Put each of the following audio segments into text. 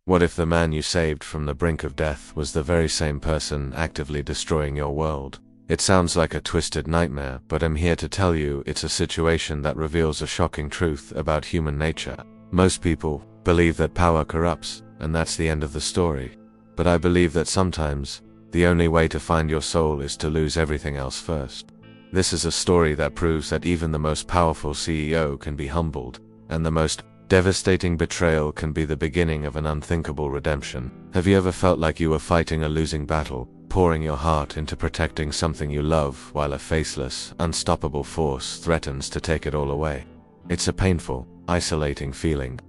What if the man you saved from the brink of death was the very same person actively destroying your world? It sounds like a twisted nightmare, but I'm here to tell you it's a situation that reveals a shocking truth about human nature. Most people believe that power corrupts, and that's the end of the story. But I believe that sometimes, the only way to find your soul is to lose everything else first. This is a story that proves that even the most powerful CEO can be humbled, and the most devastating betrayal can be the beginning of an unthinkable redemption. Have you ever felt like you were fighting a losing battle, pouring your heart into protecting something you love while a faceless, unstoppable force threatens to take it all away? It's a painful, isolating feeling.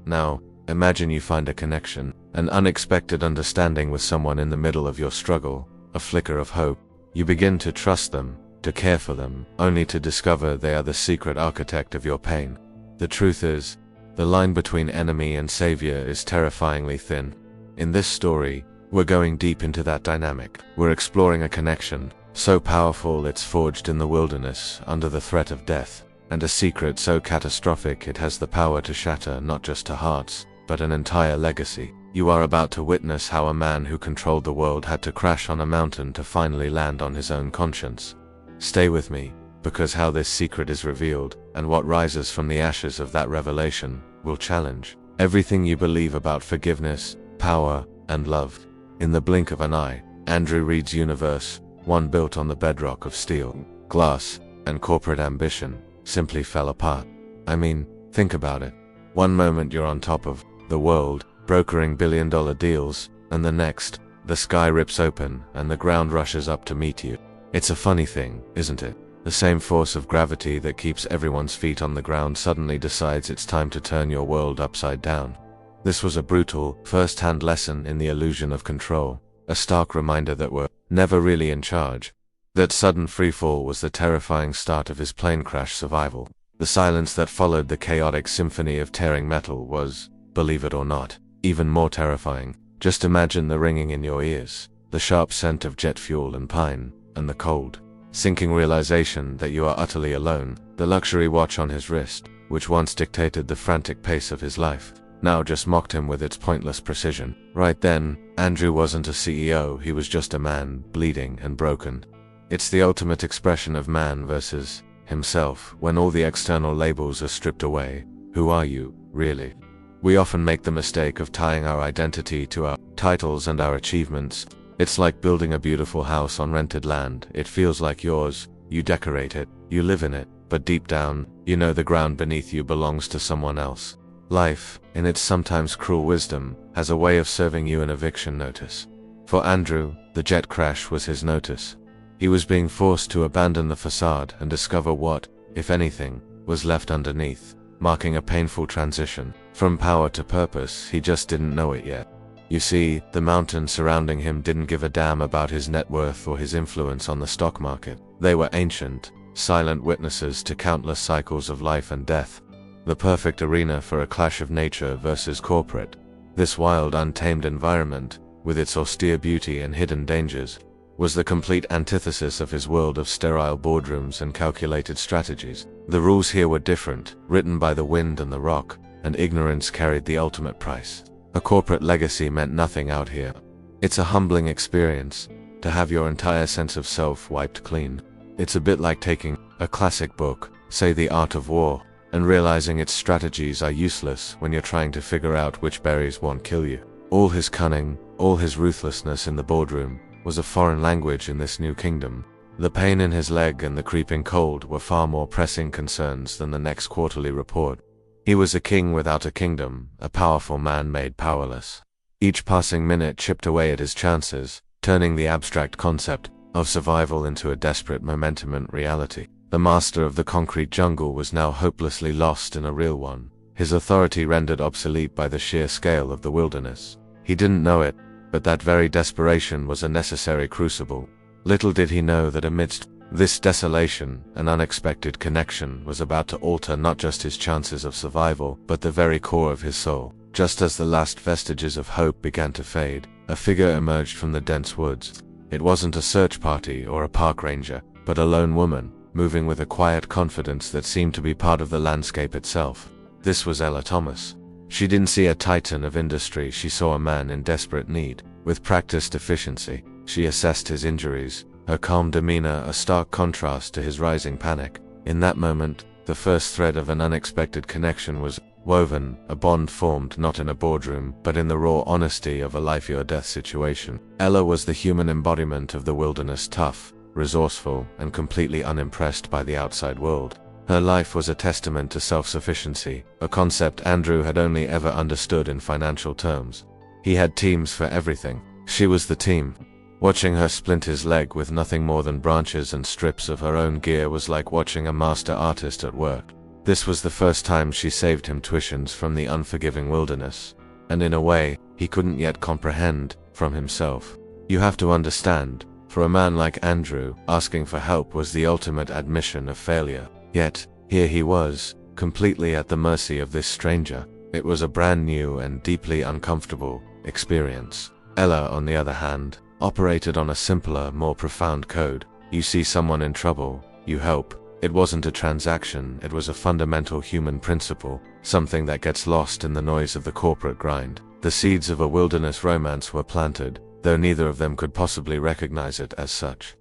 Now, imagine you find a connection, an unexpected understanding with someone in the middle of your struggle, a flicker of hope. You begin to trust them, to care for them, only to discover they are the secret architect of your pain. The truth is, the line between enemy and savior is terrifyingly thin. In this story, we're going deep into that dynamic. We're exploring a connection so powerful it's forged in the wilderness under the threat of death, and a secret so catastrophic it has the power to shatter not just a hearts, but an entire legacy. You are about to witness how a man who controlled the world had to crash on a mountain to finally land on his own conscience. Stay with me, because how this secret is revealed, and what rises from the ashes of that revelation, will challenge everything you believe about forgiveness, power, and love. In the blink of an eye, Andrew Reed's universe, one built on the bedrock of steel, glass, and corporate ambition, simply fell apart. I mean, think about it. One moment you're on top of the world, brokering billion-dollar deals, and the next, the sky rips open and the ground rushes up to meet you. It's a funny thing, isn't it? The same force of gravity that keeps everyone's feet on the ground suddenly decides it's time to turn your world upside down. This was a brutal, first-hand lesson in the illusion of control, a stark reminder that we're never really in charge. That sudden freefall was the terrifying start of his plane crash survival. The silence that followed the chaotic symphony of tearing metal was, believe it or not, even more terrifying. Just imagine the ringing in your ears, the sharp scent of jet fuel and pine, and the cold, sinking realization that you are utterly alone. The luxury watch on his wrist, which once dictated the frantic pace of his life, now just mocked him with its pointless precision. Right then, Andrew wasn't a CEO, he was just a man, bleeding and broken. It's the ultimate expression of man versus himself, when all the external labels are stripped away. Who are you, really? We often make the mistake of tying our identity to our titles and our achievements. It's like building a beautiful house on rented land. It feels like yours, you decorate it, you live in it, but deep down, you know the ground beneath you belongs to someone else. Life, in its sometimes cruel wisdom, has a way of serving you an eviction notice. For Andrew, the jet crash was his notice. He was being forced to abandon the facade and discover what, if anything, was left underneath, marking a painful transition. From power to purpose, he just didn't know it yet. You see, the mountains surrounding him didn't give a damn about his net worth or his influence on the stock market. They were ancient, silent witnesses to countless cycles of life and death. The perfect arena for a clash of nature versus corporate. This wild, untamed environment, with its austere beauty and hidden dangers, was the complete antithesis of his world of sterile boardrooms and calculated strategies. The rules here were different, written by the wind and the rock, and ignorance carried the ultimate price. A corporate legacy meant nothing out here. It's a humbling experience, to have your entire sense of self wiped clean. It's a bit like taking a classic book, say The Art of War, and realizing its strategies are useless when you're trying to figure out which berries won't kill you. All his cunning, all his ruthlessness in the boardroom, was a foreign language in this new kingdom. The pain in his leg and the creeping cold were far more pressing concerns than the next quarterly report. He was a king without a kingdom, a powerful man made powerless. Each passing minute chipped away at his chances, turning the abstract concept of survival into a desperate momentum reality. The master of the concrete jungle was now hopelessly lost in a real one, his authority rendered obsolete by the sheer scale of the wilderness. He didn't know it, but that very desperation was a necessary crucible. Little did he know that amidst this desolation, an unexpected connection was about to alter not just his chances of survival, but the very core of his soul. Just as the last vestiges of hope began to fade, a figure emerged from the dense woods. It wasn't a search party or a park ranger, but a lone woman, moving with a quiet confidence that seemed to be part of the landscape itself. This was Ella Thomas. She didn't see a titan of industry, she saw a man in desperate need. With practiced efficiency, she assessed his injuries, her calm demeanor a stark contrast to his rising panic. In that moment, the first thread of an unexpected connection was woven, a bond formed not in a boardroom, but in the raw honesty of a life-or-death situation. Ella was the human embodiment of the wilderness, tough, resourceful, and completely unimpressed by the outside world. Her life was a testament to self-sufficiency, a concept Andrew had only ever understood in financial terms. He had teams for everything. She was the team. Watching her splint his leg with nothing more than branches and strips of her own gear was like watching a master artist at work. This was the first time she saved him tuitions from the unforgiving wilderness, and in a way, he couldn't yet comprehend, from himself. You have to understand, for a man like Andrew, asking for help was the ultimate admission of failure. Yet, here he was, completely at the mercy of this stranger. It was a brand new and deeply uncomfortable experience. Ella, on the other hand, operated on a simpler, more profound code. You see someone in trouble, you help. It wasn't a transaction, it was a fundamental human principle, something that gets lost in the noise of the corporate grind. The seeds of a wilderness romance were planted, though neither of them could possibly recognize it as such.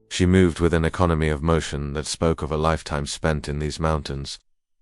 She moved with an economy of motion that spoke of a lifetime spent in these mountains.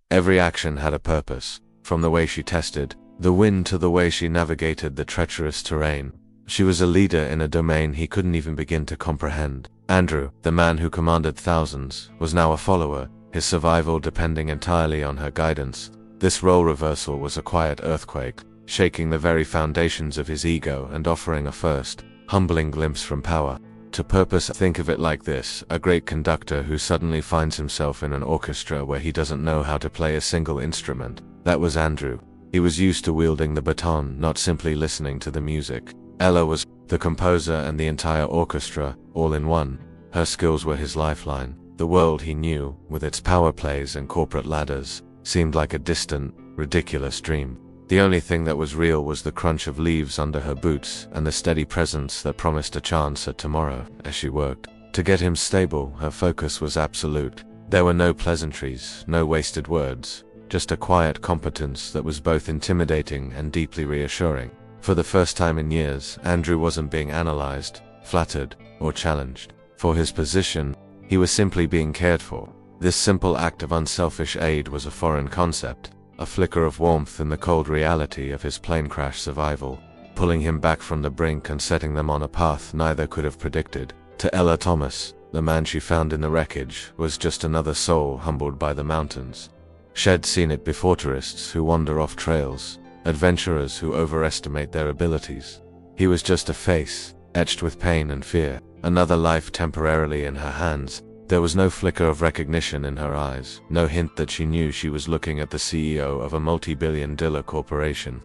Every action had a purpose, from the way she tested the wind to the way she navigated the treacherous terrain. She was a leader in a domain he couldn't even begin to comprehend. Andrew, the man who commanded thousands, was now a follower, his survival depending entirely on her guidance. This role reversal was a quiet earthquake, shaking the very foundations of his ego and offering a first, humbling glimpse from power to purpose. Think of it like this: a great conductor who suddenly finds himself in an orchestra where he doesn't know how to play a single instrument. That was Andrew. He was used to wielding the baton, not simply listening to the music. Ella was the composer and the entire orchestra, all in one. Her skills were his lifeline. The world he knew, with its power plays and corporate ladders, seemed like a distant, ridiculous dream. The only thing that was real was the crunch of leaves under her boots and the steady presence that promised a chance at tomorrow as she worked. To get him stable, her focus was absolute. There were no pleasantries, no wasted words, just a quiet competence that was both intimidating and deeply reassuring. For the first time in years, Andrew wasn't being analyzed, flattered, or challenged. For his position, he was simply being cared for. This simple act of unselfish aid was a foreign concept, a flicker of warmth in the cold reality of his plane crash survival, pulling him back from the brink and setting them on a path neither could have predicted. To Ella, Thomas, the man she found in the wreckage, was just another soul humbled by the mountains. She'd seen it before: tourists who wander off trails, adventurers who overestimate their abilities. He was just a face, etched with pain and fear, another life temporarily in her hands. There was no flicker of recognition in her eyes, no hint that she knew she was looking at the CEO of a multi-billion-dollar corporation.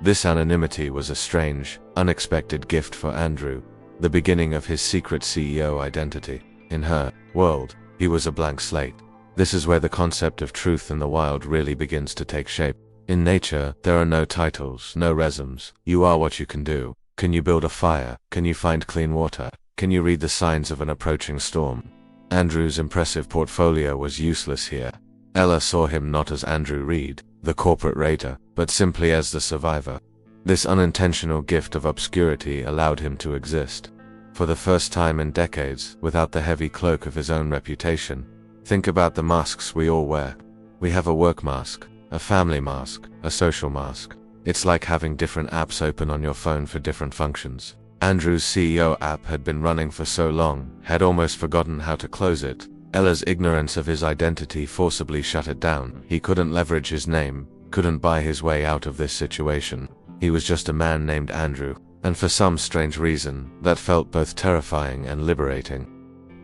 This anonymity was a strange, unexpected gift for Andrew, the beginning of his secret CEO identity. In her world, he was a blank slate. This is where the concept of truth in the wild really begins to take shape. In nature, there are no titles, no resumes. You are what you can do. Can you build a fire? Can you find clean water? Can you read the signs of an approaching storm? Andrew's impressive portfolio was useless here. Ella saw him not as Andrew Reed, the corporate raider, but simply as the survivor. This unintentional gift of obscurity allowed him to exist, for the first time in decades, without the heavy cloak of his own reputation. Think about the masks we all wear. We have a work mask, a family mask, a social mask. It's like having different apps open on your phone for different functions. Andrew's CEO app had been running for so long, had almost forgotten how to close it. Ella's ignorance of his identity forcibly shut it down. He couldn't leverage his name, couldn't buy his way out of this situation. He was just a man named Andrew, and for some strange reason, that felt both terrifying and liberating.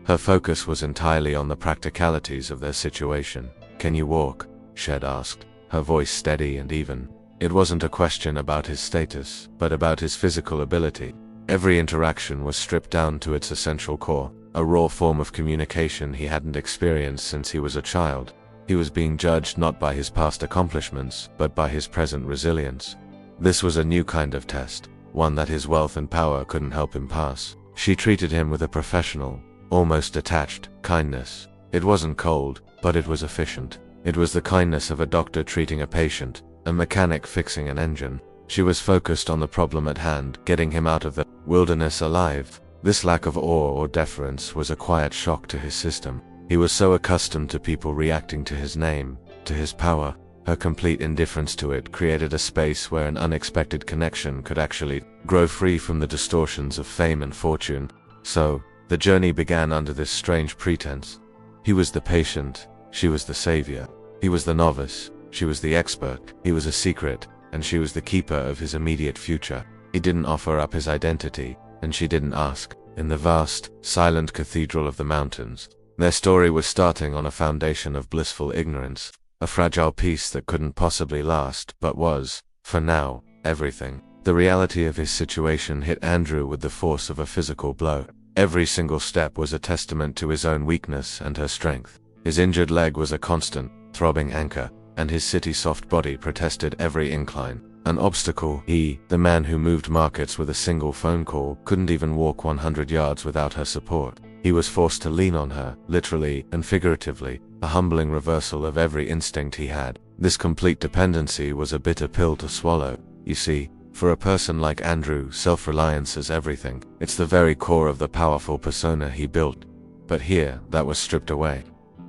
Her focus was entirely on the practicalities of their situation. "Can you walk?" Shed asked, her voice steady and even. It wasn't a question about his status, but about his physical ability. Every interaction was stripped down to its essential core, a raw form of communication he hadn't experienced since he was a child. He was being judged not by his past accomplishments, but by his present resilience. This was a new kind of test, one that his wealth and power couldn't help him pass. She treated him with a professional, almost detached, kindness. It wasn't cold, but it was efficient. It was the kindness of a doctor treating a patient, a mechanic fixing an engine. She was focused on the problem at hand, getting him out of the wilderness alive. This lack of awe or deference was a quiet shock to his system. He was so accustomed to people reacting to his name, to his power. Her complete indifference to it created a space where an unexpected connection could actually grow free from the distortions of fame and fortune. So, the journey began under this strange pretense. He was the patient, she was the savior. He was the novice, she was the expert. He was a secret, and she was the keeper of his immediate future. He didn't offer up his identity, and she didn't ask. In the vast, silent cathedral of the mountains, their story was starting on a foundation of blissful ignorance, a fragile peace that couldn't possibly last, but was, for now, everything. The reality of his situation hit Andrew with the force of a physical blow. Every single step was a testament to his own weakness and her strength. His injured leg was a constant, throbbing anchor, and his city-soft body protested every incline. An obstacle. He, the man who moved markets with a single phone call, couldn't even walk 100 yards without her support. He was forced to lean on her, literally and figuratively, a humbling reversal of every instinct he had. This complete dependency was a bitter pill to swallow. You see, for a person like Andrew, self-reliance is everything. It's the very core of the powerful persona he built. But here, that was stripped away.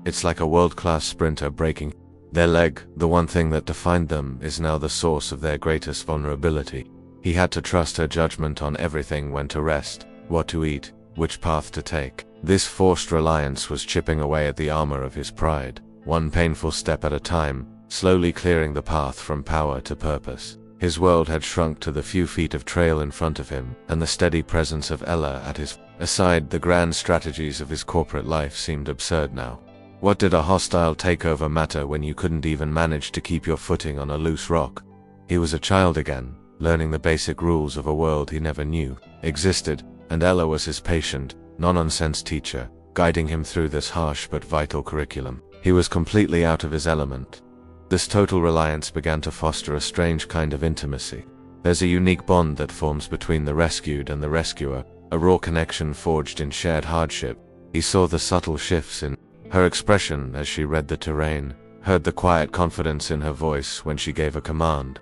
It's like a world-class sprinter breaking their leg. The one thing that defined them is now the source of their greatest vulnerability. He had to trust her judgment on everything: when to rest, what to eat, which path to take. This forced reliance was chipping away at the armor of his pride, one painful step at a time, slowly clearing the path from power to purpose. His world had shrunk to the few feet of trail in front of him, and the steady presence of Ella at his side. The grand strategies of his corporate life seemed absurd now. What did a hostile takeover matter when you couldn't even manage to keep your footing on a loose rock? He was a child again, learning the basic rules of a world he never knew existed, and Ella was his patient, no-nonsense teacher, guiding him through this harsh but vital curriculum. He was completely out of his element. This total reliance began to foster a strange kind of intimacy. There's a unique bond that forms between the rescued and the rescuer, a raw connection forged in shared hardship. He saw the subtle shifts in her expression as she read the terrain, heard the quiet confidence in her voice when she gave a command.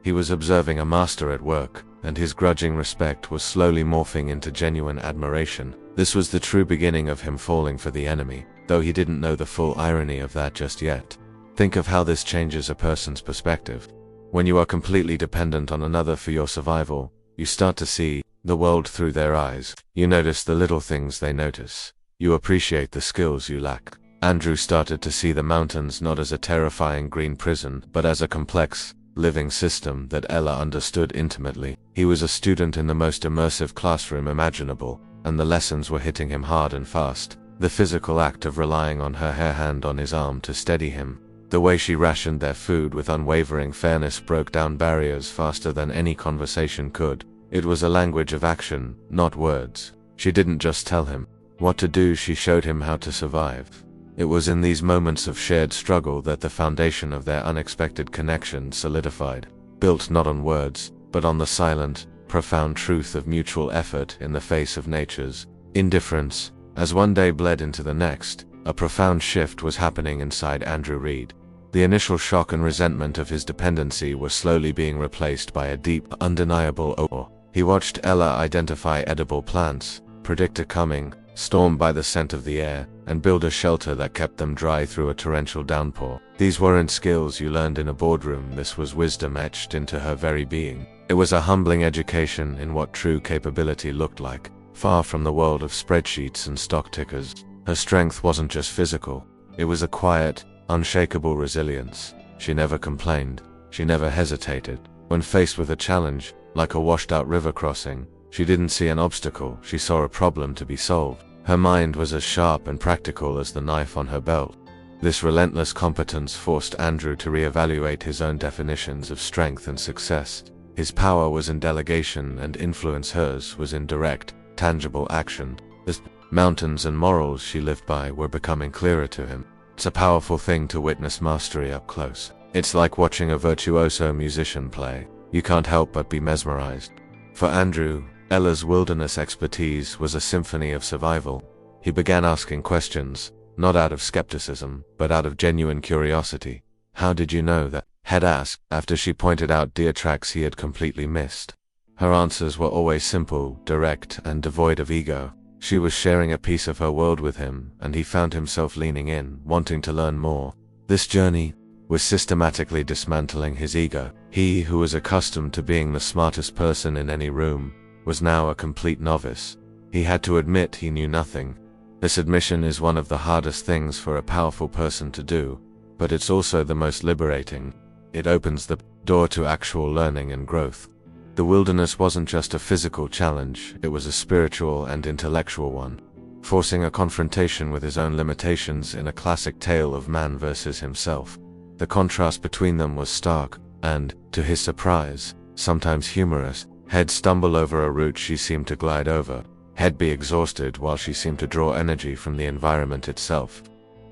He was observing a master at work, and his grudging respect was slowly morphing into genuine admiration. This was the true beginning of him falling for the enemy, though he didn't know the full irony of that just yet. Think of how this changes a person's perspective. When you are completely dependent on another for your survival, you start to see the world through their eyes. You notice the little things they notice. You appreciate the skills you lack. Andrew started to see the mountains not as a terrifying green prison, but as a complex, living system that Ella understood intimately. He was a student in the most immersive classroom imaginable, and the lessons were hitting him hard and fast. The physical act of relying on her hand on his arm to steady him, the way she rationed their food with unwavering fairness, broke down barriers faster than any conversation could. It was a language of action, not words. She didn't just tell him what to do, she showed him how to survive. It was in these moments of shared struggle that the foundation of their unexpected connection solidified, built not on words, but on the silent, profound truth of mutual effort in the face of nature's indifference. As one day bled into the next, a profound shift was happening inside Andrew Reed. The initial shock and resentment of his dependency were slowly being replaced by a deep, undeniable awe. He watched Ella identify edible plants, predict a coming storm by the scent of the air, and build a shelter that kept them dry through a torrential downpour. These weren't skills you learned in a boardroom, this was wisdom etched into her very being. It was a humbling education in what true capability looked like, far from the world of spreadsheets and stock tickers. Her strength wasn't just physical, it was a quiet, unshakable resilience. She never complained, she never hesitated. When faced with a challenge, like a washed-out river crossing, she didn't see an obstacle, she saw a problem to be solved. Her mind was as sharp and practical as the knife on her belt. This relentless competence forced Andrew to reevaluate his own definitions of strength and success. His power was in delegation and influence, hers was in direct, tangible action. The mountains and morals she lived by were becoming clearer to him. It's a powerful thing to witness mastery up close. It's like watching a virtuoso musician play. You can't help but be mesmerized. For Andrew, Ella's wilderness expertise was a symphony of survival. He began asking questions, not out of skepticism, but out of genuine curiosity. How did you know that? Head asked, after she pointed out deer tracks he had completely missed. Her answers were always simple, direct, and devoid of ego. She was sharing a piece of her world with him, and he found himself leaning in, wanting to learn more. This journey was systematically dismantling his ego. He, who was accustomed to being the smartest person in any room, was now a complete novice. He had to admit he knew nothing. This admission is one of the hardest things for a powerful person to do, but it's also the most liberating. It opens the door to actual learning and growth. The wilderness wasn't just a physical challenge, it was a spiritual and intellectual one, forcing a confrontation with his own limitations in a classic tale of man versus himself. The contrast between them was stark, and, to his surprise, sometimes humorous. He'd stumble over a route she seemed to glide over. He'd be exhausted while she seemed to draw energy from the environment itself.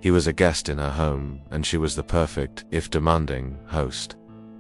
He was a guest in her home, and she was the perfect, if demanding, host.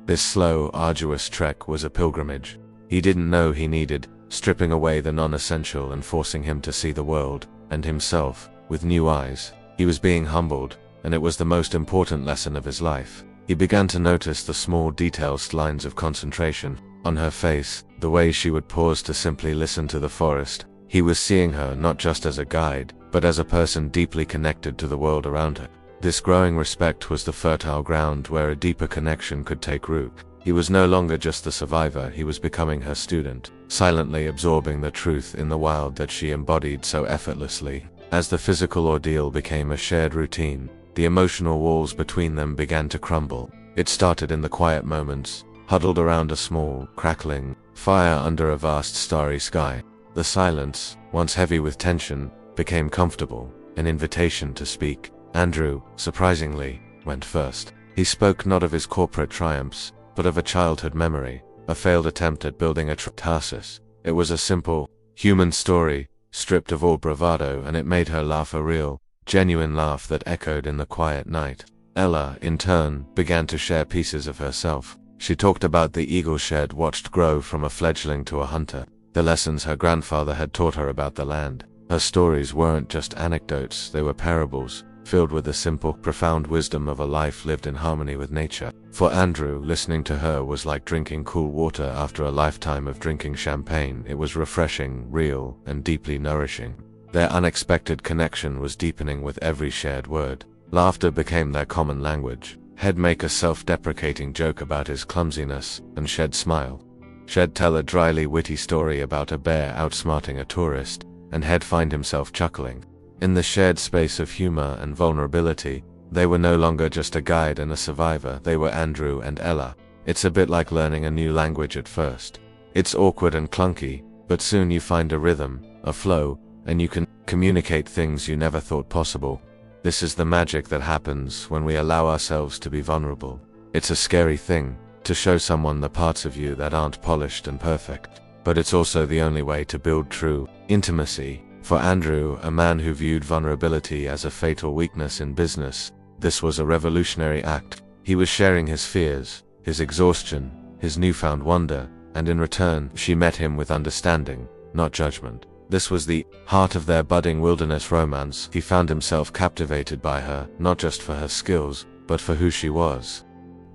This slow, arduous trek was a pilgrimage. He didn't know he needed, stripping away the non-essential and forcing him to see the world, and himself, with new eyes. He was being humbled, and it was the most important lesson of his life. He began to notice the small detailed lines of concentration on her face, the way she would pause to simply listen to the forest. He was seeing her not just as a guide, but as a person deeply connected to the world around her. This growing respect was the fertile ground where a deeper connection could take root. He was no longer just the survivor, he was becoming her student, silently absorbing the truth in the wild that she embodied so effortlessly. As the physical ordeal became a shared routine, the emotional walls between them began to crumble. It started in the quiet moments, huddled around a small, crackling fire under a vast starry sky. The silence, once heavy with tension, became comfortable, an invitation to speak. Andrew, surprisingly, went first. He spoke not of his corporate triumphs, but of a childhood memory, a failed attempt at building a Tarsus. It was a simple, human story, stripped of all bravado, and it made her laugh, a real, genuine laugh that echoed in the quiet night. Ella, in turn, began to share pieces of herself. She talked about the eagle she had watched grow from a fledgling to a hunter, the lessons her grandfather had taught her about the land. Her stories weren't just anecdotes, they were parables, filled with the simple, profound wisdom of a life lived in harmony with nature. For Andrew, listening to her was like drinking cool water after a lifetime of drinking champagne. It was refreshing, real, and deeply nourishing. Their unexpected connection was deepening with every shared word. Laughter became their common language. He'd make a self-deprecating joke about his clumsiness, and she'd smile. She'd tell a dryly witty story about a bear outsmarting a tourist, and he'd find himself chuckling. In the shared space of humor and vulnerability, they were no longer just a guide and a survivor, they were Andrew and Ella. It's a bit like learning a new language at first. It's awkward and clunky, but soon you find a rhythm, a flow, and you can communicate things you never thought possible. This is the magic that happens when we allow ourselves to be vulnerable. It's a scary thing, to show someone the parts of you that aren't polished and perfect. But it's also the only way to build true intimacy. For Andrew, a man who viewed vulnerability as a fatal weakness in business, this was a revolutionary act. He was sharing his fears, his exhaustion, his newfound wonder, and in return, she met him with understanding, not judgment. This was the heart of their budding wilderness romance. He found himself captivated by her, not just for her skills, but for who she was.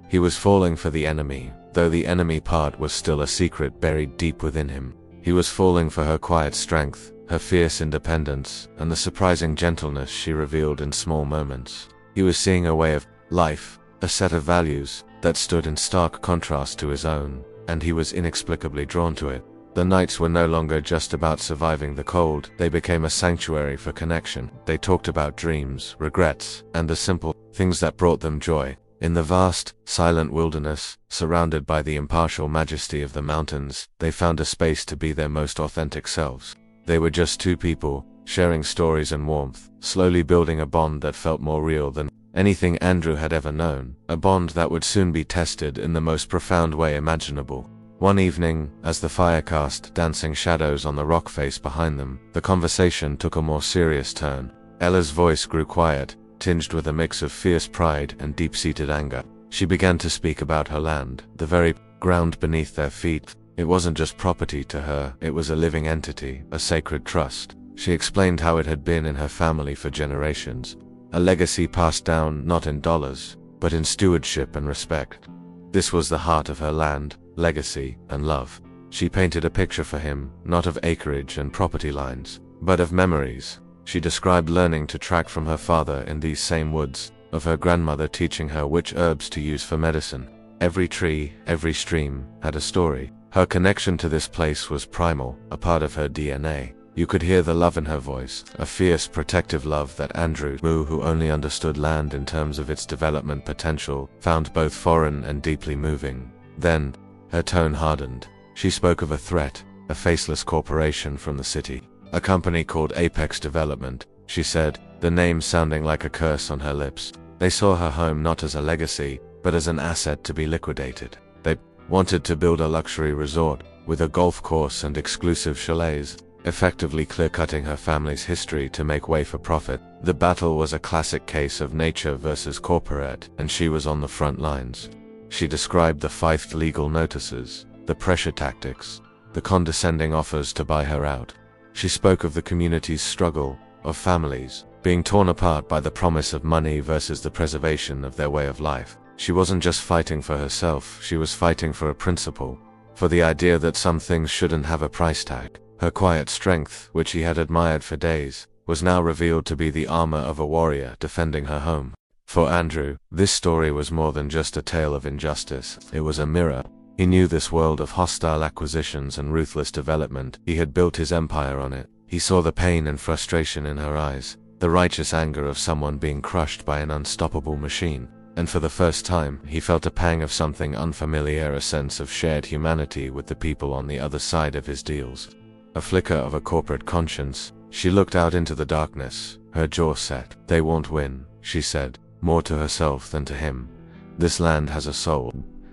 He was falling for the enemy, though the enemy part was still a secret buried deep within him. He was falling for her quiet strength, her fierce independence, and the surprising gentleness she revealed in small moments. He was seeing a way of life, a set of values, that stood in stark contrast to his own, and he was inexplicably drawn to it. The nights were no longer just about surviving the cold, they became a sanctuary for connection. They talked about dreams, regrets, and the simple things that brought them joy. In the vast, silent wilderness, surrounded by the impartial majesty of the mountains, they found a space to be their most authentic selves. They were just two people, sharing stories and warmth, slowly building a bond that felt more real than anything Andrew had ever known, a bond that would soon be tested in the most profound way imaginable. One evening, as the fire cast dancing shadows on the rock face behind them, the conversation took a more serious turn. Ella's voice grew quiet, tinged with a mix of fierce pride and deep-seated anger. She began to speak about her land, the very ground beneath their feet. It wasn't just property to her, it was a living entity, a sacred trust. She explained how it had been in her family for generations, a legacy passed down not in dollars, but in stewardship and respect. This was the heart of her land, legacy, and love. She painted a picture for him, not of acreage and property lines, but of memories. She described learning to track from her father in these same woods, of her grandmother teaching her which herbs to use for medicine. Every tree, every stream, had a story. Her connection to this place was primal, a part of her DNA. You could hear the love in her voice, a fierce, protective love that Andrew, who only understood land in terms of its development potential, found both foreign and deeply moving. Then, her tone hardened. She spoke of a threat, a faceless corporation from the city. A company called Apex Development, she said, the name sounding like a curse on her lips. They saw her home not as a legacy, but as an asset to be liquidated. They wanted to build a luxury resort, with a golf course and exclusive chalets, effectively clear-cutting her family's history to make way for profit. The battle was a classic case of nature versus corporate, and she was on the front lines. She described the fifth legal notices, the pressure tactics, the condescending offers to buy her out. She spoke of the community's struggle, of families being torn apart by the promise of money versus the preservation of their way of life. She wasn't just fighting for herself, she was fighting for a principle, for the idea that some things shouldn't have a price tag. Her quiet strength, which he had admired for days, was now revealed to be the armor of a warrior defending her home. For Andrew, this story was more than just a tale of injustice, it was a mirror. He knew this world of hostile acquisitions and ruthless development. He had built his empire on it. He saw the pain and frustration in her eyes, the righteous anger of someone being crushed by an unstoppable machine. And for the first time, he felt a pang of something unfamiliar, a sense of shared humanity with the people on the other side of his deals. A flicker of a corporate conscience. She looked out into the darkness, her jaw set. They won't win, she said, more to herself than to him. This land has a soul.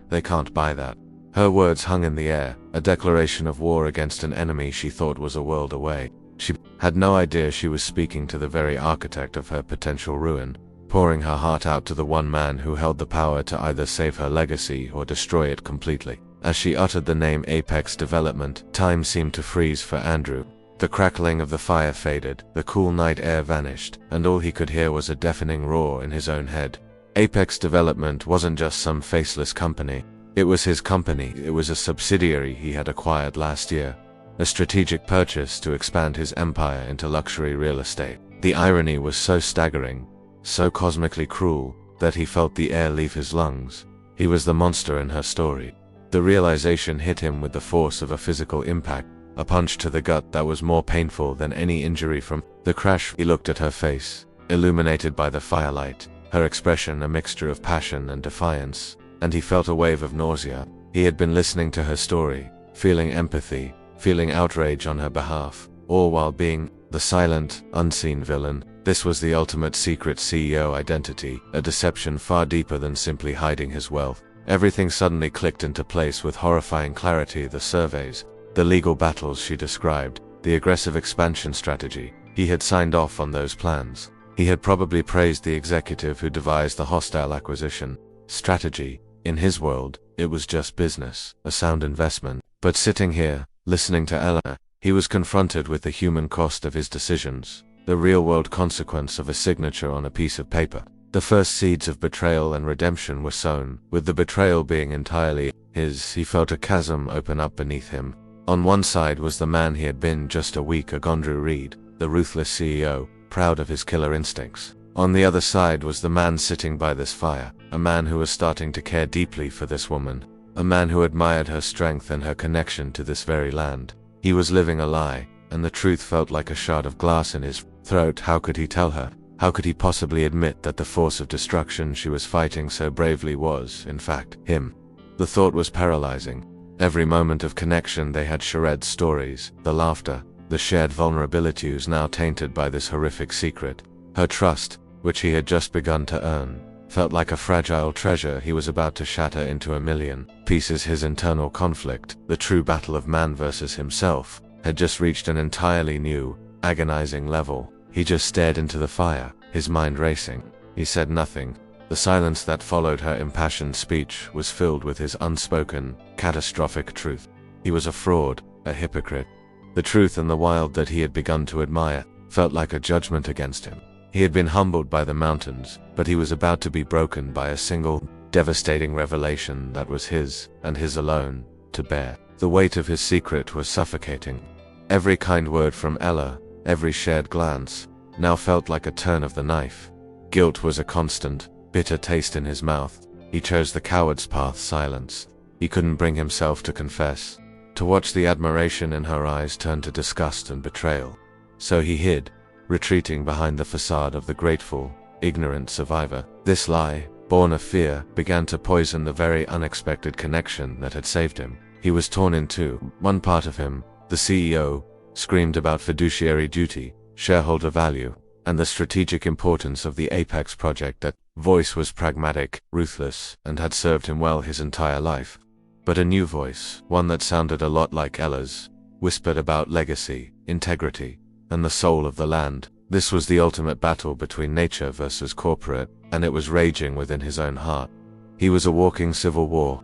They can't buy that. Her words hung in the air, a declaration of war against an enemy she thought was a world away. She had no idea she was speaking to the very architect of her potential ruin, pouring her heart out to the one man who held the power to either save her legacy or destroy it completely. As she uttered the name Apex Development, time seemed to freeze for Andrew. The crackling of the fire faded, the cool night air vanished, and all he could hear was a deafening roar in his own head. Apex Development wasn't just some faceless company. It was his company. It was a subsidiary he had acquired last year. A strategic purchase to expand his empire into luxury real estate. The irony was so staggering, so cosmically cruel, that he felt the air leave his lungs. He was the monster in her story. The realization hit him with the force of a physical impact, a punch to the gut that was more painful than any injury from the crash. He looked at her face, illuminated by the firelight, her expression a mixture of passion and defiance, and he felt a wave of nausea. He had been listening to her story, feeling empathy, feeling outrage on her behalf, all while being the silent, unseen villain. This was the ultimate secret CEO identity, a deception far deeper than simply hiding his wealth. Everything suddenly clicked into place with horrifying clarity. The surveys, the legal battles she described, the aggressive expansion strategy. He had signed off on those plans. He had probably praised the executive who devised the hostile acquisition strategy. In his world, it was just business, a sound investment. But sitting here, listening to Eleanor, he was confronted with the human cost of his decisions, the real-world consequence of a signature on a piece of paper. The first seeds of betrayal and redemption were sown. With the betrayal being entirely his, he felt a chasm open up beneath him. On one side was the man he had been just a week ago, Andrew Reed, the ruthless CEO, proud of his killer instincts. On the other side was the man sitting by this fire, a man who was starting to care deeply for this woman, a man who admired her strength and her connection to this very land. He was living a lie, and the truth felt like a shard of glass in his throat. How could he tell her? How could he possibly admit that the force of destruction she was fighting so bravely was, in fact, him? The thought was paralyzing. Every moment of connection they had shared stories, the laughter, the shared vulnerability was now tainted by this horrific secret. Her trust, which he had just begun to earn, felt like a fragile treasure he was about to shatter into a million pieces. His internal conflict, the true battle of man versus himself, had just reached an entirely new, agonizing level. He just stared into the fire, his mind racing. He said nothing. The silence that followed her impassioned speech was filled with his unspoken, catastrophic truth. He was a fraud, a hypocrite. The truth and the wild that he had begun to admire felt like a judgment against him. He had been humbled by the mountains, but he was about to be broken by a single devastating revelation that was his, and his alone, to bear. The weight of his secret was suffocating. Every kind word from Ella, every shared glance, now felt like a turn of the knife. Guilt was a constant, bitter taste in his mouth. He chose the coward's path, silence. He couldn't bring himself to confess, to watch the admiration in her eyes turn to disgust and betrayal. So he hid, retreating behind the facade of the grateful, ignorant survivor. This lie, born of fear, began to poison the very unexpected connection that had saved him. He was torn in two. One part of him, the CEO, screamed about fiduciary duty, shareholder value, and the strategic importance of the Apex project. That voice was pragmatic, ruthless, and had served him well his entire life. But a new voice, one that sounded a lot like Ella's, whispered about legacy, integrity, and the soul of the land. This was the ultimate battle between nature versus corporate, and it was raging within his own heart. He was a walking civil war.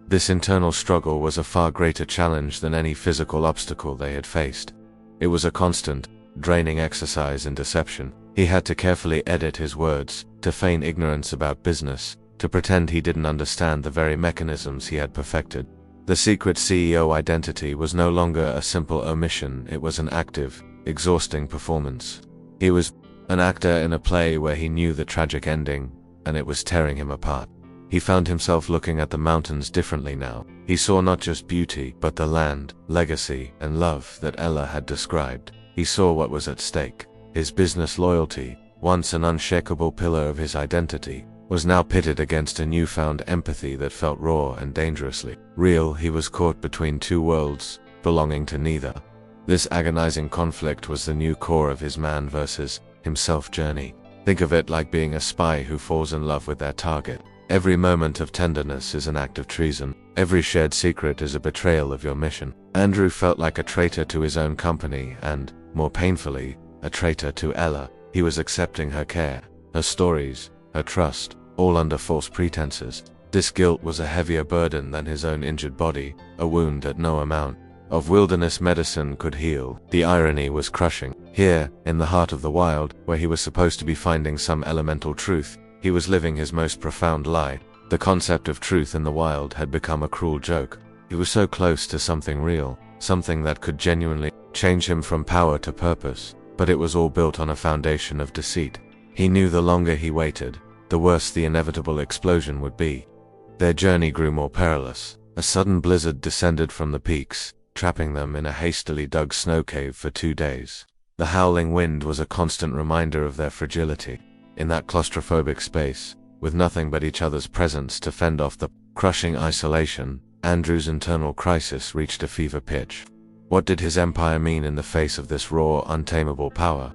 This internal struggle was a far greater challenge than any physical obstacle they had faced. It was a constant, draining exercise in deception. He had to carefully edit his words, to feign ignorance about business, to pretend he didn't understand the very mechanisms he had perfected. The secret CEO identity was no longer a simple omission, it was an active, exhausting performance. He was an actor in a play where he knew the tragic ending, and it was tearing him apart. He found himself looking at the mountains differently now. He saw not just beauty, but the land, legacy, and love that Ella had described. He saw what was at stake. His business loyalty, once an unshakable pillar of his identity, was now pitted against a newfound empathy that felt raw and dangerously real. He was caught between two worlds, belonging to neither. This agonizing conflict was the new core of his man versus himself journey. Think of it like being a spy who falls in love with their target. Every moment of tenderness is an act of treason. Every shared secret is a betrayal of your mission. Andrew felt like a traitor to his own company and, more painfully, a traitor to Ella. He was accepting her care, her stories, her trust, all under false pretenses. This guilt was a heavier burden than his own injured body, a wound that no amount of wilderness medicine could heal. The irony was crushing. Here, in the heart of the wild, where he was supposed to be finding some elemental truth, he was living his most profound lie. The concept of truth in the wild had become a cruel joke. He was so close to something real, something that could genuinely change him from power to purpose, but it was all built on a foundation of deceit. He knew the longer he waited, the worse the inevitable explosion would be. Their journey grew more perilous. A sudden blizzard descended from the peaks, trapping them in a hastily dug snow cave for 2 days. The howling wind was a constant reminder of their fragility. In that claustrophobic space, with nothing but each other's presence to fend off the crushing isolation, Andrew's internal crisis reached a fever pitch. What did his empire mean in the face of this raw, untamable power?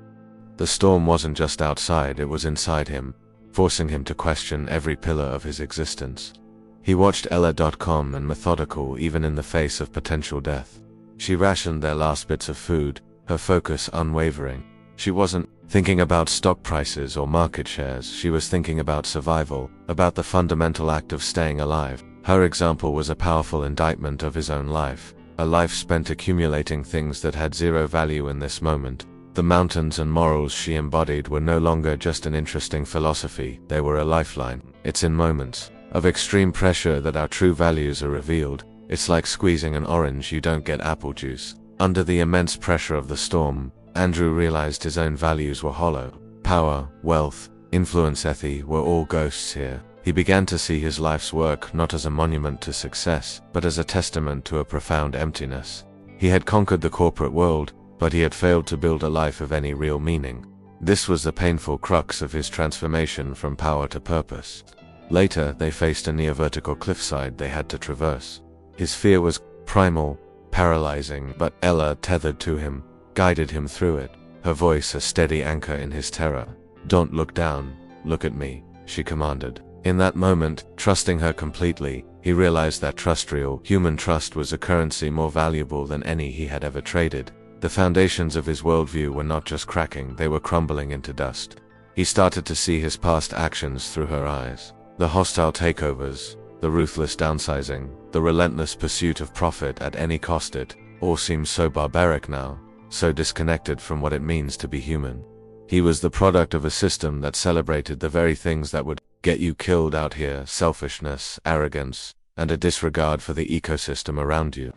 The storm wasn't just outside, it was inside him, forcing him to question every pillar of his existence. He watched Ella.com and methodical even in the face of potential death. She rationed their last bits of food, her focus unwavering. She wasn't thinking about stock prices or market shares, she was thinking about survival, about the fundamental act of staying alive. Her example was a powerful indictment of his own life, a life spent accumulating things that had zero value in this moment. The mountains and morals she embodied were no longer just an interesting philosophy, they were a lifeline. It's in moments of extreme pressure that our true values are revealed. It's like squeezing an orange, you don't get apple juice. Under the immense pressure of the storm, Andrew realized his own values were hollow. Power, wealth, influence, ethics were all ghosts here. He began to see his life's work not as a monument to success, but as a testament to a profound emptiness. He had conquered the corporate world, but he had failed to build a life of any real meaning. This was the painful crux of his transformation from power to purpose. Later, they faced a near-vertical cliffside they had to traverse. His fear was primal, paralyzing, but Ella, tethered to him, guided him through it, her voice a steady anchor in his terror. "Don't look down, look at me," she commanded. In that moment, trusting her completely, he realized that real, human trust was a currency more valuable than any he had ever traded. The foundations of his worldview were not just cracking, they were crumbling into dust. He started to see his past actions through her eyes. The hostile takeovers, the ruthless downsizing, the relentless pursuit of profit at any cost, it all seemed so barbaric now, so disconnected from what it means to be human. He was the product of a system that celebrated the very things that would get you killed out here, selfishness, arrogance, and a disregard for the ecosystem around you.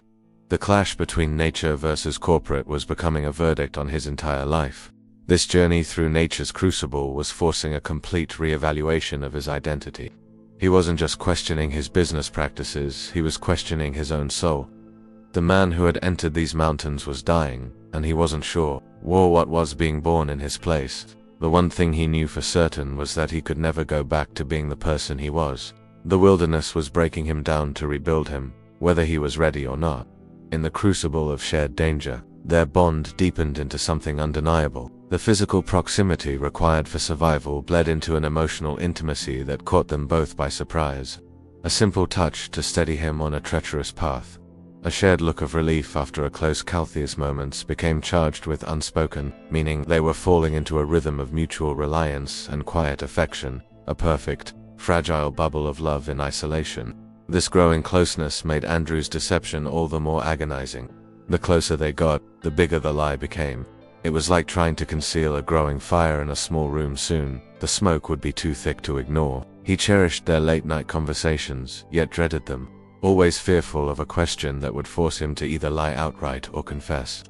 The clash between nature versus corporate was becoming a verdict on his entire life. This journey through nature's crucible was forcing a complete re-evaluation of his identity. He wasn't just questioning his business practices, he was questioning his own soul. The man who had entered these mountains was dying, and he wasn't sure what was being born in his place. The one thing he knew for certain was that he could never go back to being the person he was. The wilderness was breaking him down to rebuild him, whether he was ready or not. In the crucible of shared danger, their bond deepened into something undeniable. The physical proximity required for survival bled into an emotional intimacy that caught them both by surprise. A simple touch to steady him on a treacherous path. A shared look of relief after a close Caltheus moments became charged with unspoken, meaning they were falling into a rhythm of mutual reliance and quiet affection, a perfect, fragile bubble of love in isolation. This growing closeness made Andrew's deception all the more agonizing. The closer they got, the bigger the lie became. It was like trying to conceal a growing fire in a small room soon. The smoke would be too thick to ignore. He cherished their late-night conversations, yet dreaded them, always fearful of a question that would force him to either lie outright or confess.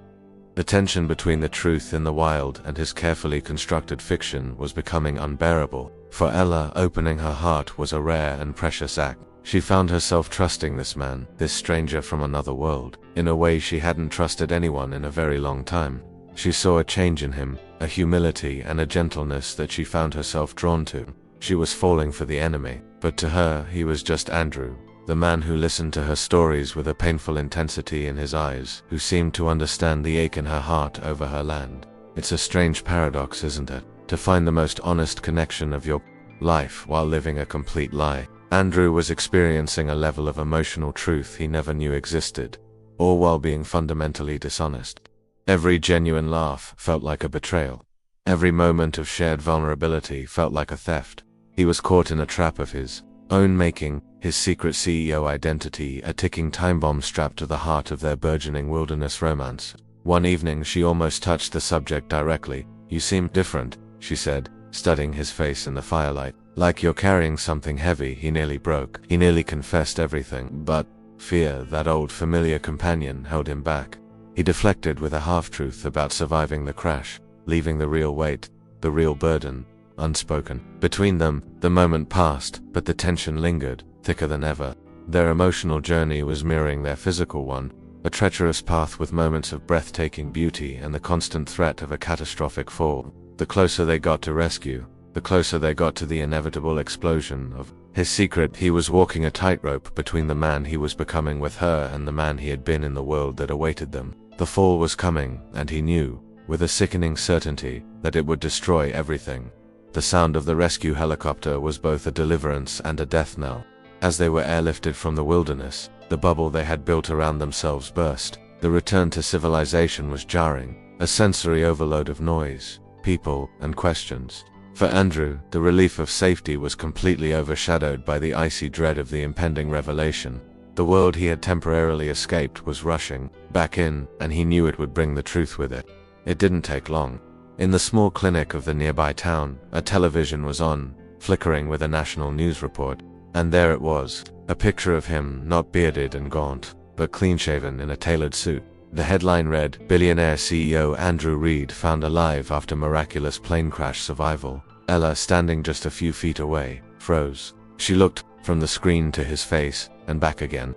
The tension between the truth in the wild and his carefully constructed fiction was becoming unbearable. For Ella, opening her heart was a rare and precious act. She found herself trusting this man, this stranger from another world, in a way she hadn't trusted anyone in a very long time. She saw a change in him, a humility and a gentleness that she found herself drawn to. She was falling for the enemy, but to her he was just Andrew, the man who listened to her stories with a painful intensity in his eyes, who seemed to understand the ache in her heart over her land. It's a strange paradox, isn't it? To find the most honest connection of your life while living a complete lie. Andrew was experiencing a level of emotional truth he never knew existed, all while being fundamentally dishonest. Every genuine laugh felt like a betrayal. Every moment of shared vulnerability felt like a theft. He was caught in a trap of his own making, his secret CEO identity, a ticking time bomb strapped to the heart of their burgeoning wilderness romance. One evening she almost touched the subject directly. "You seem different," she said, studying his face in the firelight. "Like you're carrying something heavy." He nearly broke. He nearly confessed everything, but fear, that old familiar companion, held him back. He deflected with a half-truth about surviving the crash, leaving the real weight, the real burden, unspoken. Between them, the moment passed, but the tension lingered, thicker than ever. Their emotional journey was mirroring their physical one, a treacherous path with moments of breathtaking beauty and the constant threat of a catastrophic fall. The closer they got to rescue, the closer they got to the inevitable explosion of his secret. He was walking a tightrope between the man he was becoming with her and the man he had been in the world that awaited them. The fall was coming, and he knew, with a sickening certainty, that it would destroy everything. The sound of the rescue helicopter was both a deliverance and a death knell. As they were airlifted from the wilderness, the bubble they had built around themselves burst. The return to civilization was jarring, a sensory overload of noise, people, and questions. For Andrew, the relief of safety was completely overshadowed by the icy dread of the impending revelation. The world he had temporarily escaped was rushing back in, and he knew it would bring the truth with it. It didn't take long. In the small clinic of the nearby town, a television was on, flickering with a national news report, and there it was, a picture of him, not bearded and gaunt, but clean-shaven in a tailored suit. The headline read, "Billionaire CEO Andrew Reed found alive after miraculous plane crash survival." Ella, standing just a few feet away, froze. She looked from the screen to his face, and back again.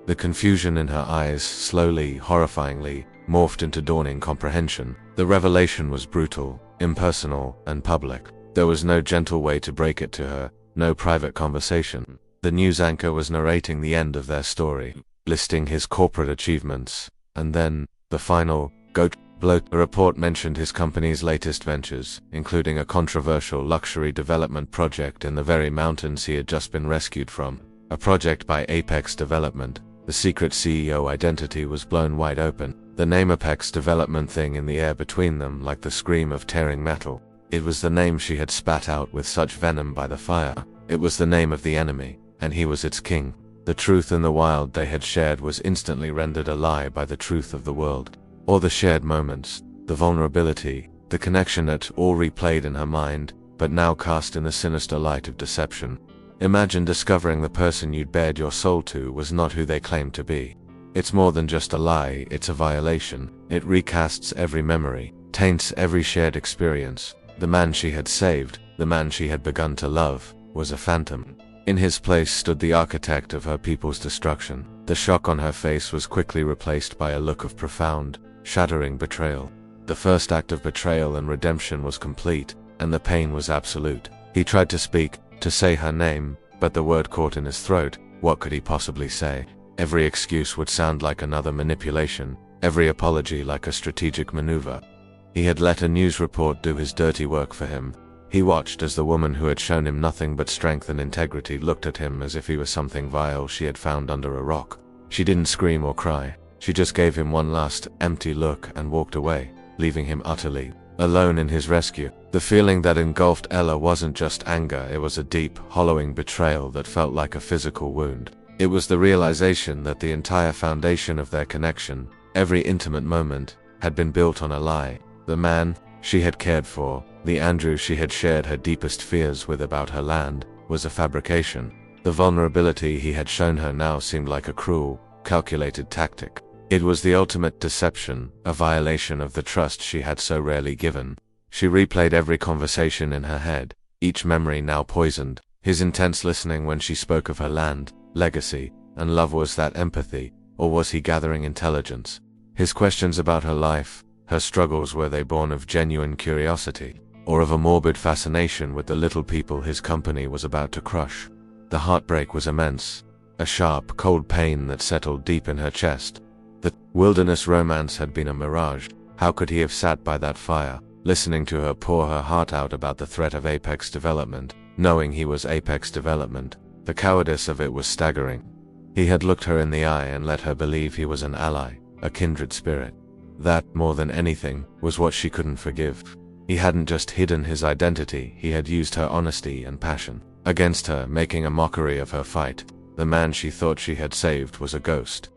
The confusion in her eyes slowly, horrifyingly, morphed into dawning comprehension. The revelation was brutal, impersonal, and public. There was no gentle way to break it to her, no private conversation. The news anchor was narrating the end of their story, listing his corporate achievements, and then, the final, blow. The report mentioned his company's latest ventures, including a controversial luxury development project in the very mountains he had just been rescued from. A project by Apex Development. The secret CEO identity was blown wide open. The name Apex Development thing in the air between them like the scream of tearing metal. It was the name she had spat out with such venom by the fire. It was the name of the enemy, and he was its king. The truth in the wild they had shared was instantly rendered a lie by the truth of the world. All the shared moments, the vulnerability, the connection, it all replayed in her mind, but now cast in the sinister light of deception. Imagine discovering the person you'd bared your soul to was not who they claimed to be. It's more than just a lie, it's a violation. It recasts every memory, taints every shared experience. The man she had saved, the man she had begun to love, was a phantom. In his place stood the architect of her people's destruction. The shock on her face was quickly replaced by a look of profound, shattering betrayal. The first act of betrayal and redemption was complete, and the pain was absolute. He tried to speak, to say her name, but the word caught in his throat. What could he possibly say? Every excuse would sound like another manipulation, every apology like a strategic maneuver. He had let a news report do his dirty work for him. He watched as the woman who had shown him nothing but strength and integrity looked at him as if he was something vile she had found under a rock. She didn't scream or cry. She just gave him one last, empty look and walked away, leaving him utterly alone in his rescue. The feeling that engulfed Ella wasn't just anger, it was a deep, hollowing betrayal that felt like a physical wound. It was the realization that the entire foundation of their connection, every intimate moment, had been built on a lie. The man she had cared for, the Andrew she had shared her deepest fears with about her land, was a fabrication. The vulnerability he had shown her now seemed like a cruel, calculated tactic. It was the ultimate deception, a violation of the trust she had so rarely given. She replayed every conversation in her head, each memory now poisoned. His intense listening when she spoke of her land, legacy, and love, was that empathy, or was he gathering intelligence? His questions about her life, her struggles, were they born of genuine curiosity, or of a morbid fascination with the little people his company was about to crush? The heartbreak was immense, a sharp, cold pain that settled deep in her chest. The wilderness romance had been a mirage. How could he have sat by that fire, listening to her pour her heart out about the threat of Apex Development, knowing he was Apex Development? The cowardice of it was staggering. He had looked her in the eye and let her believe he was an ally, a kindred spirit. That, more than anything, was what she couldn't forgive. He hadn't just hidden his identity, he had used her honesty and passion against her, making a mockery of her fight. The man she thought she had saved was a ghost.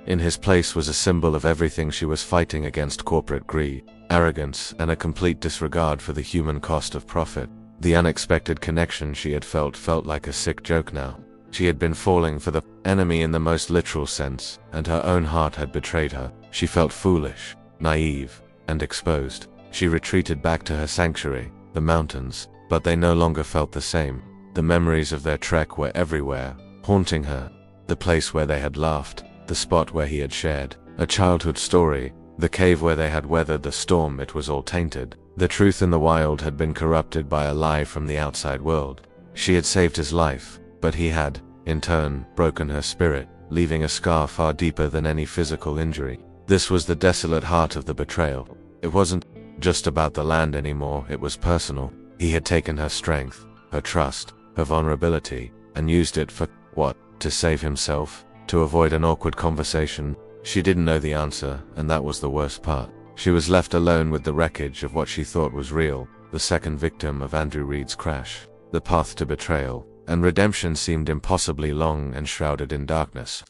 In his place was a symbol of everything she was fighting against: corporate greed, arrogance, and a complete disregard for the human cost of profit. The unexpected connection she had felt like a sick joke now. She had been falling for the enemy in the most literal sense, and her own heart had betrayed her. She felt foolish, naive, and exposed. She retreated back to her sanctuary, the mountains, but they no longer felt the same. The memories of their trek were everywhere, haunting her. The place where they had laughed, the spot where he had shared a childhood story, the cave where they had weathered the storm. It was all tainted. The truth in the wild had been corrupted by a lie from the outside world. She had saved his life, but he had, in turn, broken her spirit, leaving a scar far deeper than any physical injury. This was the desolate heart of the betrayal. It wasn't just about the land anymore, it was personal. He had taken her strength, her trust, her vulnerability, and used it for what? To save himself? To avoid an awkward conversation? She didn't know the answer, and that was the worst part. She was left alone with the wreckage of what she thought was real, the second victim of Andrew Reed's crash. The path to betrayal and redemption seemed impossibly long and shrouded in darkness.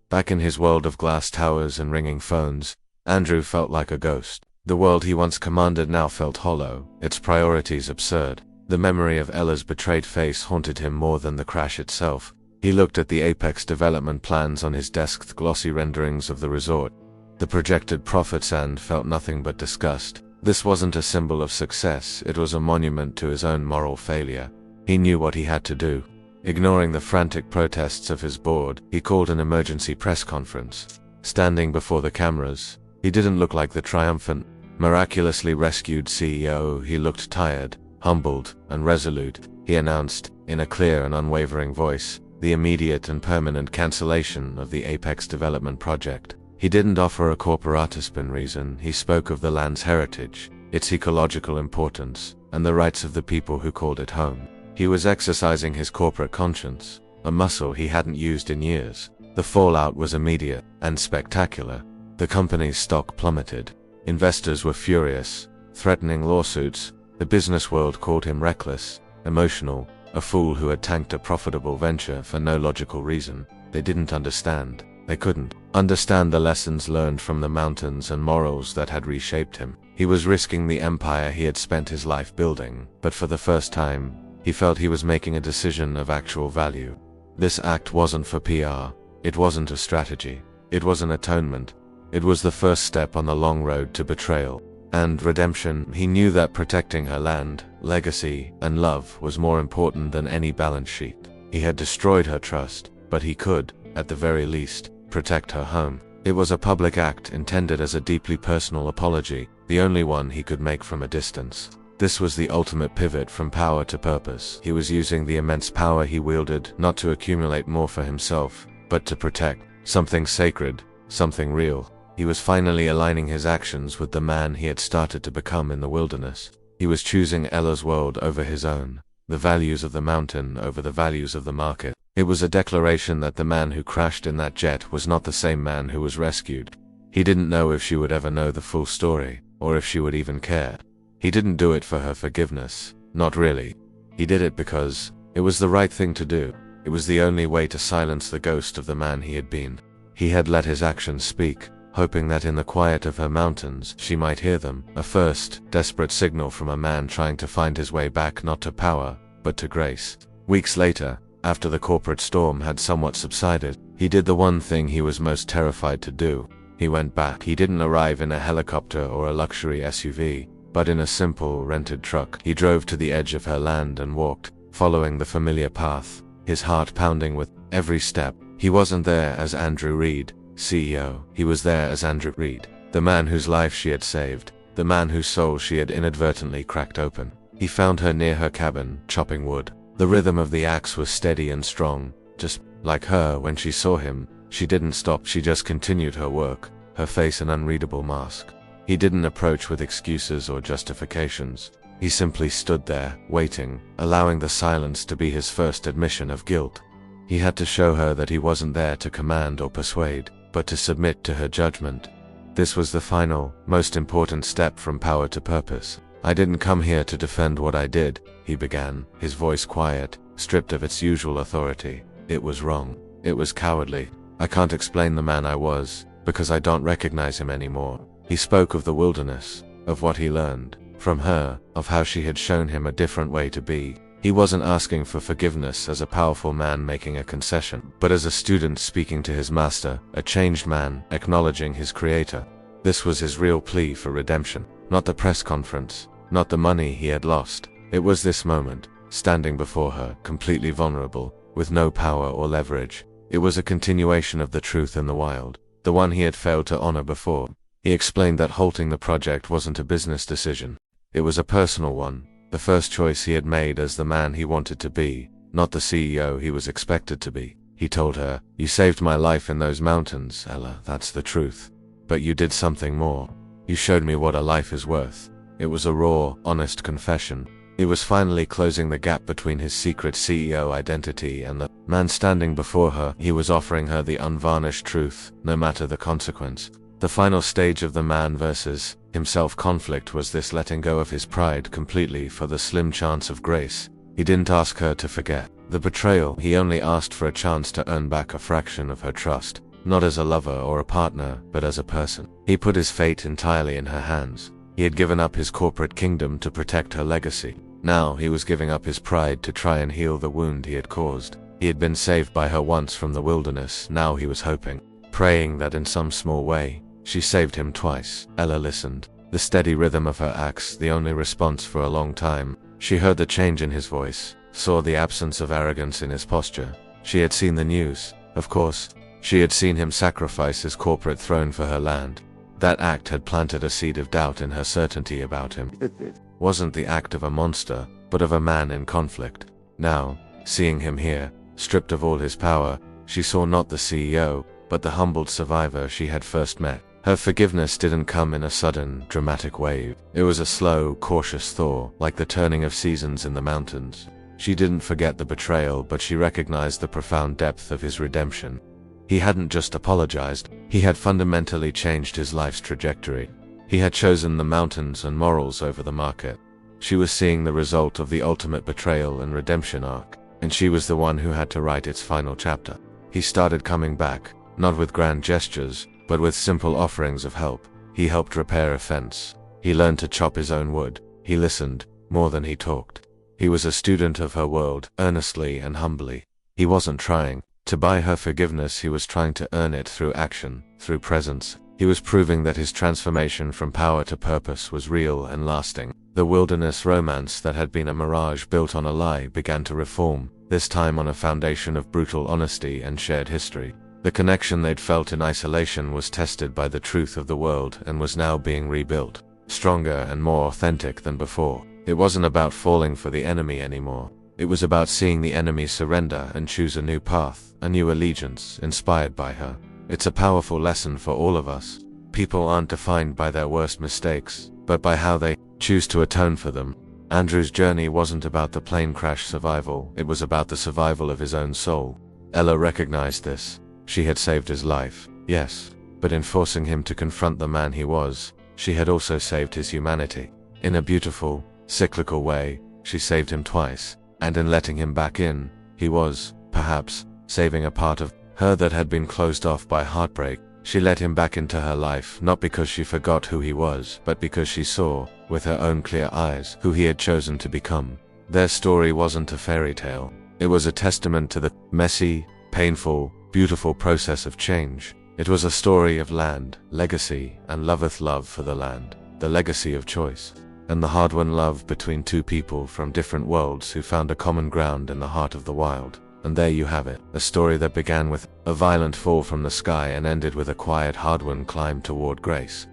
Back in his world of glass towers and ringing phones, Andrew felt like a ghost. The world he once commanded now felt hollow, its priorities absurd. The memory of Ella's betrayed face haunted him more than the crash itself. He looked at the Apex Development plans on his desk, the glossy renderings of the resort, the projected profits, and felt nothing but disgust. This wasn't a symbol of success, it was a monument to his own moral failure. He knew what he had to do. Ignoring the frantic protests of his board, he called an emergency press conference. Standing before the cameras, he didn't look like the triumphant, miraculously rescued CEO. He looked tired, humbled, and resolute. He announced, in a clear and unwavering voice, the immediate and permanent cancellation of the Apex Development project. He didn't offer a corporate spin reason. He spoke of the land's heritage, its ecological importance, and the rights of the people who called it home. He was exercising his corporate conscience, a muscle he hadn't used in years. The fallout was immediate and spectacular. The company's stock plummeted. Investors were furious, threatening lawsuits. The business world called him reckless, emotional, a fool who had tanked a profitable venture for no logical reason. They didn't understand. They couldn't understand the lessons learned from the mountains and morals that had reshaped him. He was risking the empire he had spent his life building, but for the first time, he felt he was making a decision of actual value. This act wasn't for PR. It wasn't a strategy. It was an atonement. It was the first step on the long road to betrayal and redemption. He knew that protecting her land, legacy, and love was more important than any balance sheet. He had destroyed her trust, but he could, at the very least, protect her home. It was a public act intended as a deeply personal apology, the only one he could make from a distance. This was the ultimate pivot from power to purpose. He was using the immense power he wielded not to accumulate more for himself, but to protect something sacred, something real. He was finally aligning his actions with the man he had started to become in the wilderness. He was choosing Ella's world over his own, the values of the mountain over the values of the market. It was a declaration that the man who crashed in that jet was not the same man who was rescued. He didn't know if she would ever know the full story, or if she would even care. He didn't do it for her forgiveness, not really. He did it because it was the right thing to do. It was the only way to silence the ghost of the man he had been. He had let his actions speak, hoping that in the quiet of her mountains she might hear them, a first, desperate signal from a man trying to find his way back not to power, but to grace. Weeks later, after the corporate storm had somewhat subsided, he did the one thing he was most terrified to do. He went back. He didn't arrive in a helicopter or a luxury SUV, but in a simple, rented truck. He drove to the edge of her land and walked, following the familiar path, his heart pounding with every step. He wasn't there as Andrew Reed, CEO. He was there as Andrew Reed, the man whose life she had saved, the man whose soul she had inadvertently cracked open. He found her near her cabin, chopping wood. The rhythm of the axe was steady and strong. Just like her when she saw him, she didn't stop. She just continued her work, her face an unreadable mask. He didn't approach with excuses or justifications. He simply stood there, waiting, allowing the silence to be his first admission of guilt. He had to show her that he wasn't there to command or persuade, but to submit to her judgment. This was the final, most important step from power to purpose. "I didn't come here to defend what I did," he began, his voice quiet, stripped of its usual authority. "It was wrong. It was cowardly. I can't explain the man I was, because I don't recognize him anymore." He spoke of the wilderness, of what he learned from her, of how she had shown him a different way to be. He wasn't asking for forgiveness as a powerful man making a concession, but as a student speaking to his master, a changed man acknowledging his creator. This was his real plea for redemption, not the press conference, not the money he had lost. It was this moment, standing before her, completely vulnerable, with no power or leverage. It was a continuation of the truth in the wild, the one he had failed to honor before. He explained that halting the project wasn't a business decision. It was a personal one, the first choice he had made as the man he wanted to be, not the CEO he was expected to be. He told her, "You saved my life in those mountains, Ella, that's the truth. But you did something more. You showed me what a life is worth." It was a raw, honest confession. It was finally closing the gap between his secret CEO identity and the man standing before her. He was offering her the unvarnished truth, no matter the consequence. The final stage of the man versus himself conflict was this letting go of his pride completely for the slim chance of grace. He didn't ask her to forget the betrayal. He only asked for a chance to earn back a fraction of her trust, not as a lover or a partner, but as a person. He put his fate entirely in her hands. He had given up his corporate kingdom to protect her legacy. Now he was giving up his pride to try and heal the wound he had caused. He had been saved by her once from the wilderness. Now he was hoping, praying that in some small way, she saved him twice. Ella listened, the steady rhythm of her axe the only response for a long time. She heard the change in his voice, saw the absence of arrogance in his posture. She had seen the news, of course. She had seen him sacrifice his corporate throne for her land. That act had planted a seed of doubt in her certainty about him. It wasn't the act of a monster, but of a man in conflict. Now, seeing him here, stripped of all his power, she saw not the CEO, but the humbled survivor she had first met. Her forgiveness didn't come in a sudden, dramatic wave. It was a slow, cautious thaw, like the turning of seasons in the mountains. She didn't forget the betrayal, but she recognized the profound depth of his redemption. He hadn't just apologized, he had fundamentally changed his life's trajectory. He had chosen the mountains and morals over the market. She was seeing the result of the ultimate betrayal and redemption arc, and she was the one who had to write its final chapter. He started coming back, not with grand gestures, but with simple offerings of help. He helped repair a fence, He learned to chop his own wood. He listened more than he talked. He was a student of her world, earnestly and humbly. He wasn't trying to buy her forgiveness, he was trying to earn it through action, through presence. He was proving that his transformation from power to purpose was real and lasting. The wilderness romance that had been a mirage built on a lie began to reform, this time on a foundation of brutal honesty and shared history. The connection they'd felt in isolation was tested by the truth of the world and was now being rebuilt, stronger and more authentic than before. It wasn't about falling for the enemy anymore. It was about seeing the enemy surrender and choose a new path, a new allegiance, inspired by her. It's a powerful lesson for all of us. People aren't defined by their worst mistakes, but by how they choose to atone for them. Andrew's journey wasn't about the plane crash survival, it was about the survival of his own soul. Ella recognized this. She had saved his life, yes, but in forcing him to confront the man he was, she had also saved his humanity. In a beautiful, cyclical way, she saved him twice, and in letting him back in, he was, perhaps, saving a part of her that had been closed off by heartbreak. She let him back into her life, not because she forgot who he was, but because she saw, with her own clear eyes, who he had chosen to become. Their story wasn't a fairy tale. It was a testament to the messy, painful, beautiful process of change. It was a story of land, legacy, and loveth love for the land, the legacy of choice, and the hard-won love between two people from different worlds who found a common ground in the heart of the wild. And there you have it, a story that began with a violent fall from the sky and ended with a quiet, hard-won climb toward grace.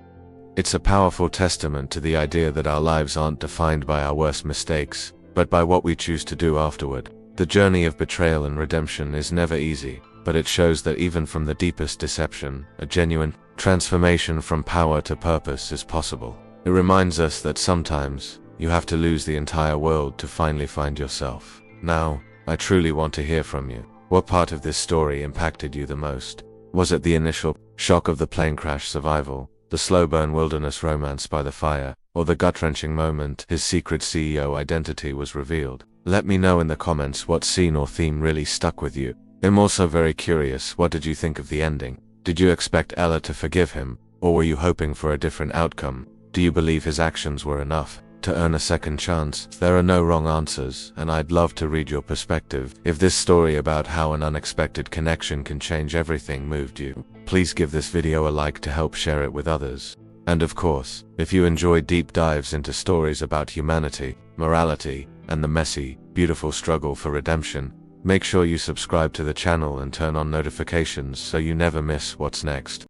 It's a powerful testament to the idea that our lives aren't defined by our worst mistakes, but by what we choose to do afterward. The journey of betrayal and redemption is never easy, but it shows that even from the deepest deception, a genuine transformation from power to purpose is possible. It reminds us that sometimes you have to lose the entire world to finally find yourself. Now, I truly want to hear from you. What part of this story impacted you the most? Was it the initial shock of the plane crash survival, the slow burn wilderness romance by the fire, or the gut-wrenching moment his secret CEO identity was revealed? Let me know in the comments what scene or theme really stuck with you. I'm also very curious, what did you think of the ending? Did you expect Ella to forgive him, or were you hoping for a different outcome? Do you believe his actions were enough to earn a second chance? There are no wrong answers, and I'd love to read your perspective. If this story about how an unexpected connection can change everything moved you, please give this video a like to help share it with others. And of course, if you enjoy deep dives into stories about humanity, morality, and the messy, beautiful struggle for redemption, make sure you subscribe to the channel and turn on notifications so you never miss what's next.